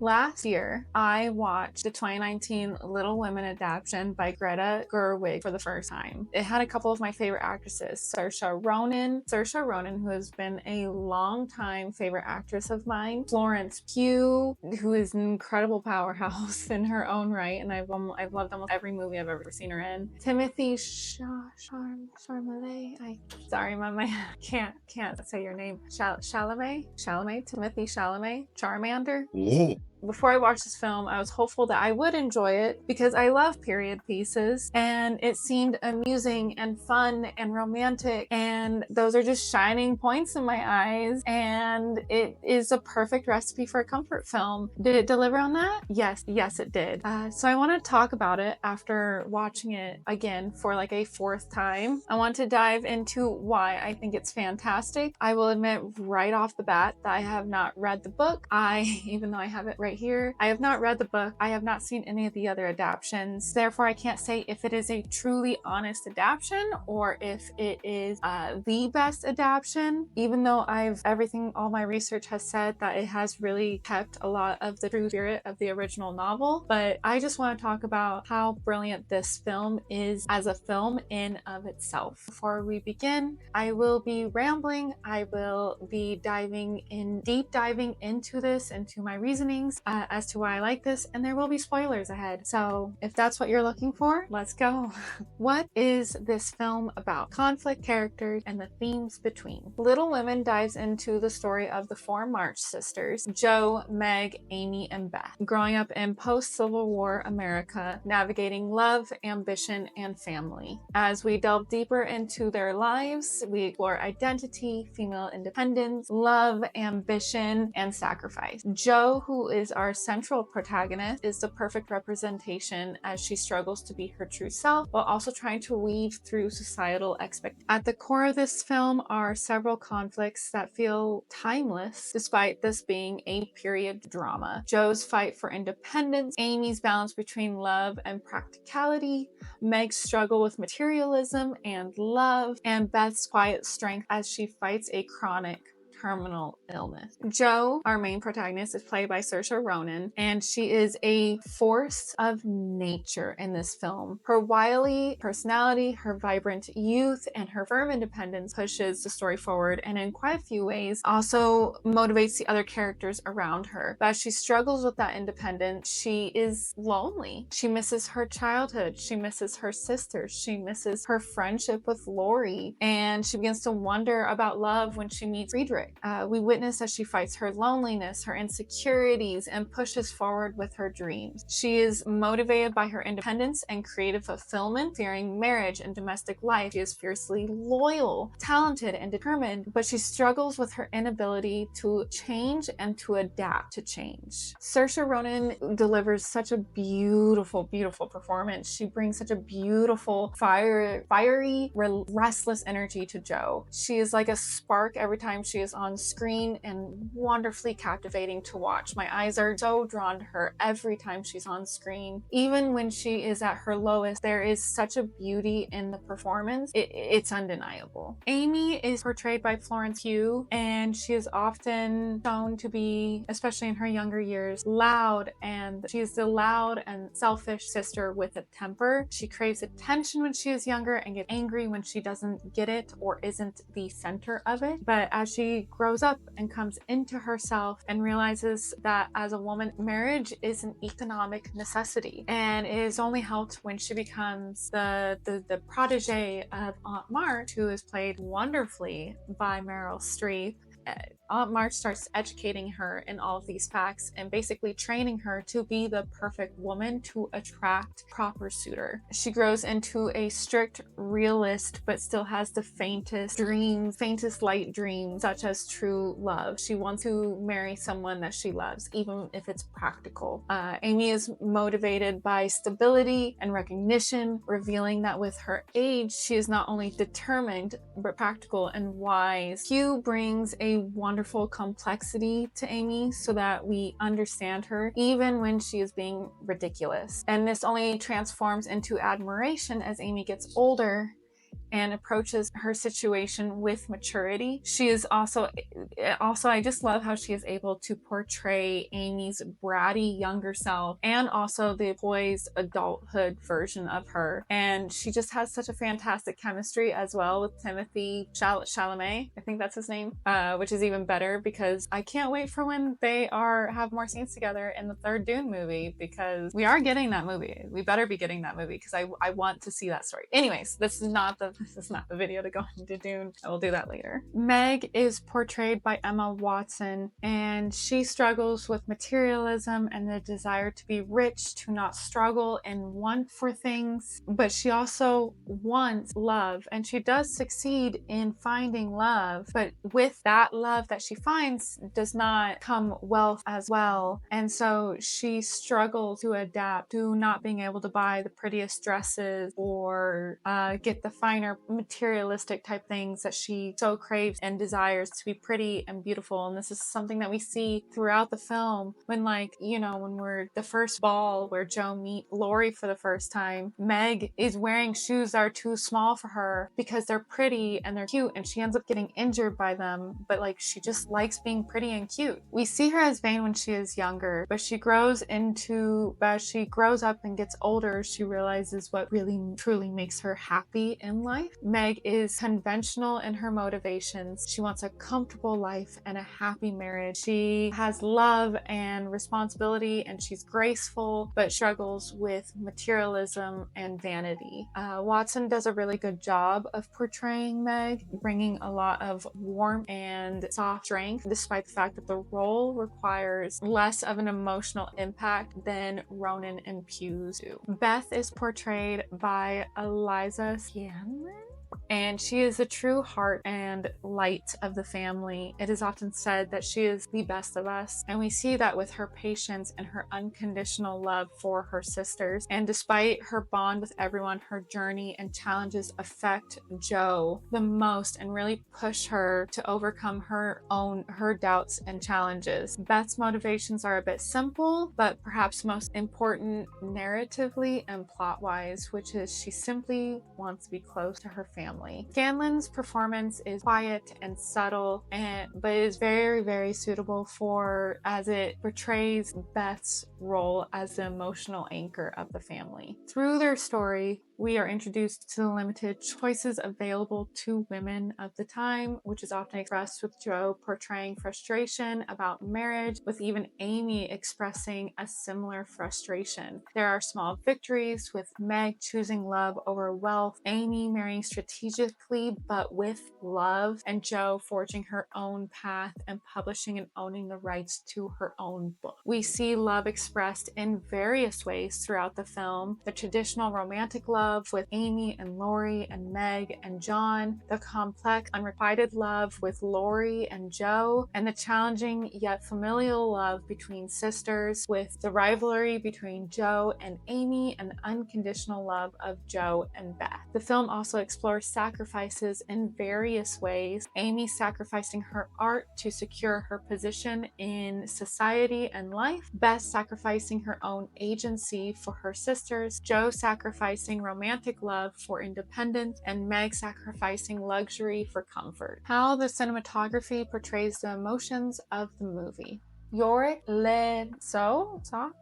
Last year, I watched the 2019 Little Women adaptation by Greta Gerwig for the first time. It had a couple of my favorite actresses, Saoirse Ronan, who has been a long-time favorite actress of mine, Florence Pugh, who is an incredible powerhouse in her own right, and I've loved almost every movie I've ever seen her in. Timothee Chalamet. Sorry, Mom, I can't say your name. Chalamet, Timothee Chalamet, Charmander. Before I watched this film, I was hopeful that I would enjoy it because I love period pieces, and it seemed amusing and fun and romantic, and those are just shining points in my eyes, and it is a perfect recipe for a comfort film. Did it deliver on that? Yes, it did. So I want to talk about it after watching it again for like a fourth time. I want to dive into why I think it's fantastic. I will admit right off the bat that I have not read the book. Even though I have it right here, I have not read the book. I have not seen any of the other adaptions. Therefore, I can't say if it is a truly honest adaptation or if it is the best adaptation, even though all my research has said that it has really kept a lot of the true spirit of the original novel. But I just want to talk about how brilliant this film is as a film in of itself. Before we begin, I will be rambling. I will be deep diving into my reasonings as to why I like this, and there will be spoilers ahead. So if that's what you're looking for, let's go. What is this film about? Conflict, characters, and the themes between. Little Women dives into the story of the four March sisters, Jo, Meg, Amy, and Beth, growing up in post-Civil War America, navigating love, ambition, and family. As we delve deeper into their lives, we explore identity, female independence, love, ambition, and sacrifice. Jo, who is our central protagonist, is the perfect representation as she struggles to be her true self while also trying to weave through societal expectations. At the core of this film are several conflicts that feel timeless despite this being a period drama. Jo's fight for independence, Amy's balance between love and practicality, Meg's struggle with materialism and love, and Beth's quiet strength as she fights a chronic terminal illness. Jo, our main protagonist, is played by Saoirse Ronan, and she is a force of nature in this film. Her wily personality, her vibrant youth, and her firm independence pushes the story forward, and in quite a few ways also motivates the other characters around her. But as she struggles with that independence, she is lonely. She misses her childhood. She misses her sisters. She misses her friendship with Laurie, and she begins to wonder about love when she meets Friedrich. We witness as she fights her loneliness, her insecurities, and pushes forward with her dreams. She is motivated by her independence and creative fulfillment, fearing marriage and domestic life. She is fiercely loyal, talented, and determined, but she struggles with her inability to change and to adapt to change. Saoirse Ronan delivers such a beautiful performance. She brings such a beautiful, fiery, restless energy to Jo. She is like a spark every time she is on screen and wonderfully captivating to watch. My eyes are so drawn to her every time she's on screen. Even when she is at her lowest, there is such a beauty in the performance. It's undeniable. Amy is portrayed by Florence Pugh, and she is often shown to be, especially in her younger years, loud, and she is the loud and selfish sister with a temper. She craves attention when she is younger and gets angry when she doesn't get it or isn't the center of it. But as she grows up and comes into herself and realizes that as a woman, marriage is an economic necessity, and it is only helped when she becomes the protege of Aunt March, who is played wonderfully by Meryl Streep. Aunt March starts educating her in all of these facts and basically training her to be the perfect woman to attract proper suitor. She grows into a strict realist, but still has the faintest light dreams, such as true love. She wants to marry someone that she loves, even if it's practical. Amy is motivated by stability and recognition, revealing that with her age, she is not only determined, but practical and wise. Hugh brings a wonderful complexity to Amy so that we understand her even when she is being ridiculous. And this only transforms into admiration as Amy gets older and approaches her situation with maturity. She is also I just love how she is able to portray Amy's bratty younger self and also the poised adulthood version of her. And she just has such a fantastic chemistry as well with Timothee Chalamet. I think that's his name, which is even better because I can't wait for when they have more scenes together in the third Dune movie, because we are getting that movie. We better be getting that movie because I want to see that story. Anyways, this is not the video to go into Dune. I will do that later. Meg is portrayed by Emma Watson, and she struggles with materialism and the desire to be rich, to not struggle and want for things, but she also wants love, and she does succeed in finding love, but with that love that she finds does not come wealth as well, and so she struggles to adapt to not being able to buy the prettiest dresses or get the finer materialistic type things that she so craves and desires to be pretty and beautiful. And this is something that we see throughout the film when, like, you know, when we're the first ball where Joe meets Laurie for the first time, Meg is wearing shoes that are too small for her because they're pretty and they're cute, and she ends up getting injured by them, but like she just likes being pretty and cute. We see her as vain when she is younger, but as she grows up and gets older, she realizes what really truly makes her happy in life. Meg is conventional in her motivations. She wants a comfortable life and a happy marriage. She has love and responsibility, and she's graceful, but struggles with materialism and vanity. Watson does a really good job of portraying Meg, bringing a lot of warmth and soft strength, despite the fact that the role requires less of an emotional impact than Ronan and Pugh do. Beth is portrayed by Eliza Scanlon, and she is the true heart and light of the family. It is often said that she is the best of us, and we see that with her patience and her unconditional love for her sisters. And despite her bond with everyone, her journey and challenges affect Joe the most and really push her to overcome her doubts and challenges. Beth's motivations are a bit simple, but perhaps most important narratively and plot-wise, which is she simply wants to be close to her family. Scanlon's performance is quiet and subtle, but is very, very suitable as it portrays Beth's role as the emotional anchor of the family. Through their story, we are introduced to the limited choices available to women of the time, which is often expressed with Joe portraying frustration about marriage, with even Amy expressing a similar frustration. There are small victories, with Meg choosing love over wealth, Amy marrying strategically but with love, and Joe forging her own path and publishing and owning the rights to her own book. We see love expressed in various ways throughout the film: the traditional romantic love with Amy and Laurie and Meg and John, the complex unrequited love with Laurie and Joe, and the challenging yet familial love between sisters, with the rivalry between Joe and Amy and the unconditional love of Joe and Beth. The film also explores sacrifices in various ways: Amy sacrificing her art to secure her position in society and life, Beth sacrificing her own agency for her sisters, Joe sacrificing romantic love for independence, and Meg sacrificing luxury for comfort. How the cinematography portrays the emotions of the movie. Gerwig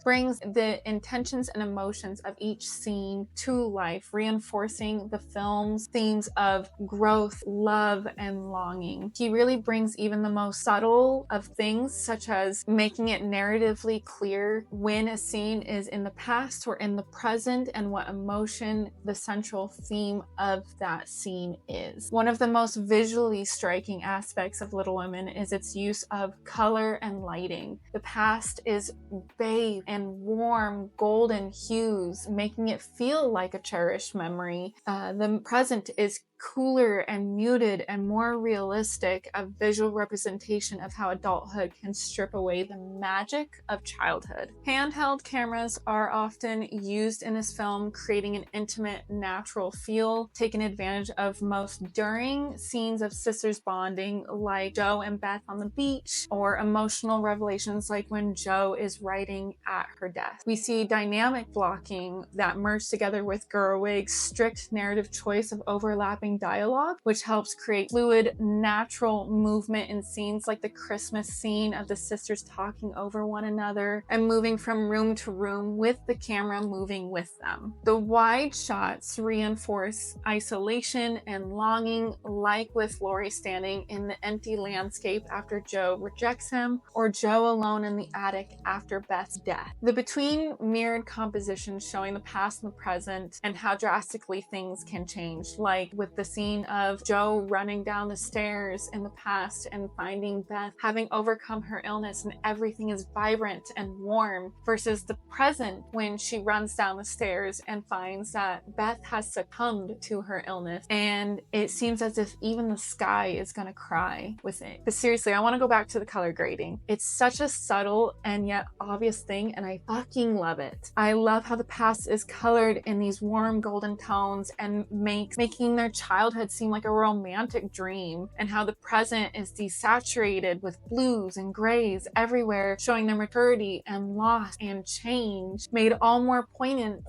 brings the intentions and emotions of each scene to life, reinforcing the film's themes of growth, love, and longing. He really brings even the most subtle of things, such as making it narratively clear when a scene is in the past or in the present and what emotion the central theme of that scene is. One of the most visually striking aspects of Little Women is its use of color and lighting. The past is bathed in warm golden hues, making it feel like a cherished memory. The present is cooler and muted and more realistic, a visual representation of how adulthood can strip away the magic of childhood. Handheld cameras are often used in this film, creating an intimate, natural feel, taken advantage of most during scenes of sisters bonding, like Joe and Beth on the beach, or emotional revelations like when Joe is writing at her desk. We see dynamic blocking that merged together with Gerwig's strict narrative choice of overlapping flowing dialogue, which helps create fluid, natural movement in scenes like the Christmas scene of the sisters talking over one another and moving from room to room with the camera moving with them. The wide shots reinforce isolation and longing, like with Laurie standing in the empty landscape after Joe rejects him, or Joe alone in the attic after Beth's death. The between mirrored compositions showing the past and the present and how drastically things can change, like with the scene of Joe running down the stairs in the past and finding Beth having overcome her illness and everything is vibrant and warm, versus the present when she runs down the stairs and finds that Beth has succumbed to her illness and it seems as if even the sky is gonna cry with it. But seriously, I want to go back to the color grading. It's such a subtle and yet obvious thing, and I fucking love it. I love how the past is colored in these warm golden tones and making their childhood seem like a romantic dream, and how the present is desaturated with blues and grays everywhere, showing their maturity and loss and change, made all more poignant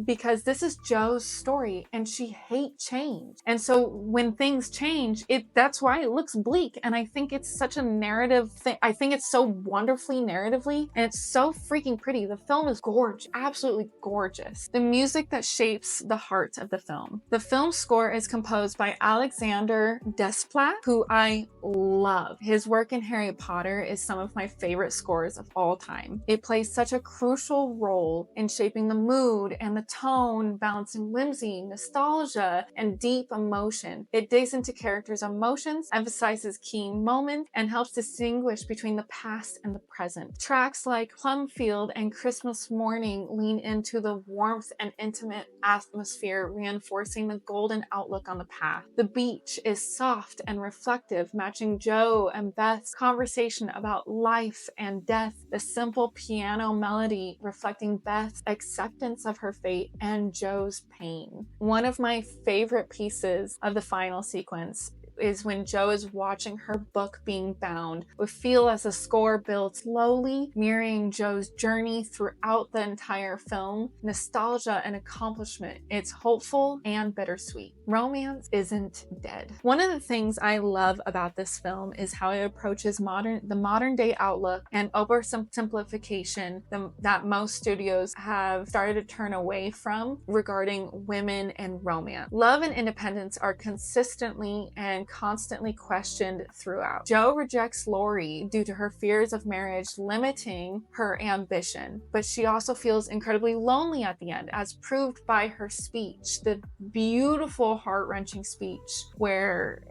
because this is Joe's story and she hates change. And so when things change, that's why it looks bleak. And I think it's such a narrative thing. I think it's so wonderfully narratively, and it's so freaking pretty. The film is gorgeous, absolutely gorgeous. The music that shapes the heart of the film. The film score is composed by Alexander Desplat, who I love. His work in Harry Potter is some of my favorite scores of all time. It plays such a crucial role in shaping the mood and the tone, balancing whimsy, nostalgia, and deep emotion. It digs into characters' emotions, emphasizes key moments, and helps distinguish between the past and the present. Tracks like Plumfield and Christmas Morning lean into the warmth and intimate atmosphere, reinforcing the golden outlook on the past. The beach is soft and reflective, matching Joe and Beth's conversation about life and death. The simple piano melody reflecting Beth's acceptance of her fate and Joe's pain. One of my favorite pieces of the final sequence is when Joe is watching her book being bound. We feel as the score builds slowly, mirroring Joe's journey throughout the entire film. Nostalgia and accomplishment. It's hopeful and bittersweet. Romance isn't dead. One of the things I love about this film is how it approaches the modern day outlook and oversimplification that most studios have started to turn away from regarding women and romance. Love and independence are consistently and constantly questioned throughout. Joe rejects Laurie due to her fears of marriage limiting her ambition, but she also feels incredibly lonely at the end, as proved by her speech, the beautiful, heart-wrenching speech where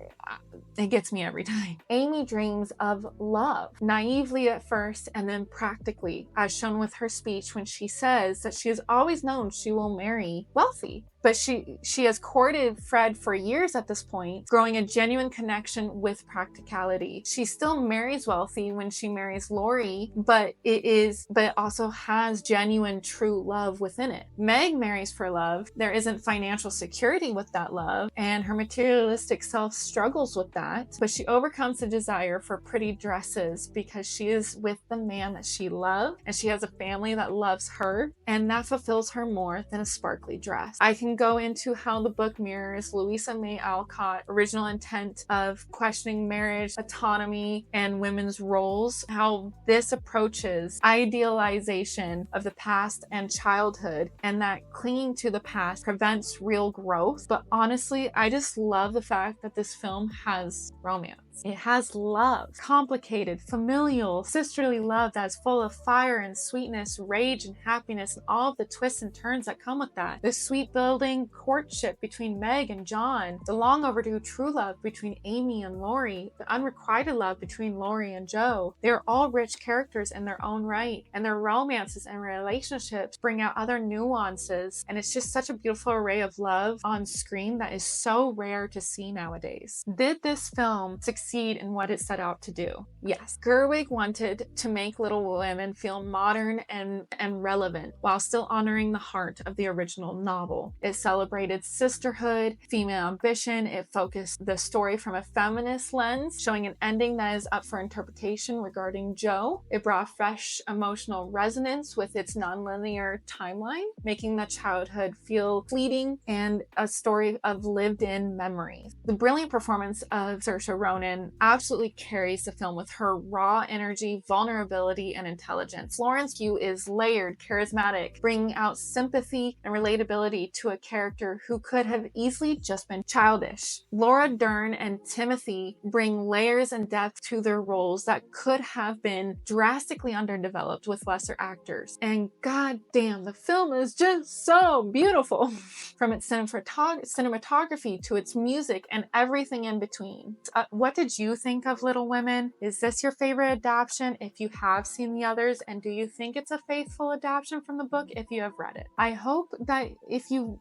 it gets me every time. Amy dreams of love, naively at first and then practically, as shown with her speech when she says that she has always known she will marry wealthy. But she has courted Fred for years at this point, growing a genuine connection with practicality. She still marries wealthy when she marries Laurie, but it also has genuine true love within it. Meg marries for love. There isn't financial security with that love, and her materialistic self struggles with that, but she overcomes the desire for pretty dresses because she is with the man that she loves, and she has a family that loves her, and that fulfills her more than a sparkly dress. I can go into how the book mirrors Louisa May Alcott's original intent of questioning marriage, autonomy, and women's roles, how this approaches idealization of the past and childhood, and that clinging to the past prevents real growth. But honestly, I just love the fact that this film has romance. It has love, complicated, familial, sisterly love that's full of fire and sweetness, rage and happiness, and all of the twists and turns that come with that. The sweet building courtship between Meg and John, the long overdue true love between Amy and Laurie, the unrequited love between Laurie and Joe. They're all rich characters in their own right, and their romances and relationships bring out other nuances, and it's just such a beautiful array of love on screen that is so rare to see nowadays. Did this film succeed succeed in what it set out to do. Yes, Gerwig wanted to make Little Women feel modern and relevant while still honoring the heart of the original novel. It celebrated sisterhood, female ambition. It focused the story from a feminist lens, showing an ending that is up for interpretation regarding Jo. It brought fresh emotional resonance with its nonlinear timeline, making the childhood feel fleeting and a story of lived-in memories. The brilliant performance of Saoirse Ronan absolutely carries the film with her raw energy, vulnerability, and intelligence. Florence Pugh is layered, charismatic, bringing out sympathy and relatability to a character who could have easily just been childish. Laura Dern and Timothee bring layers and depth to their roles that could have been drastically underdeveloped with lesser actors. And god damn, the film is just so beautiful. From its cinematography to its music and everything in between. What did you think of Little Women? Is this your favorite adaptation if you have seen the others? And do you think it's a faithful adaptation from the book if you have read it? I hope that if you...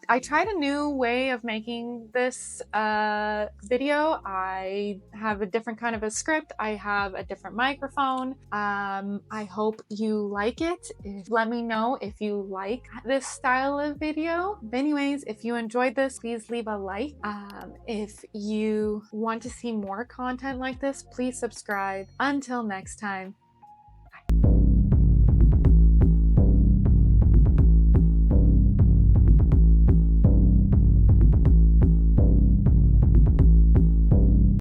I tried a new way of making this video. I have a different kind of a script. I have a different microphone. I hope you like it. Let me know if you like this style of video. Anyways, if you enjoyed this, please leave a like. If you want to see more content like this, please subscribe. Until next time.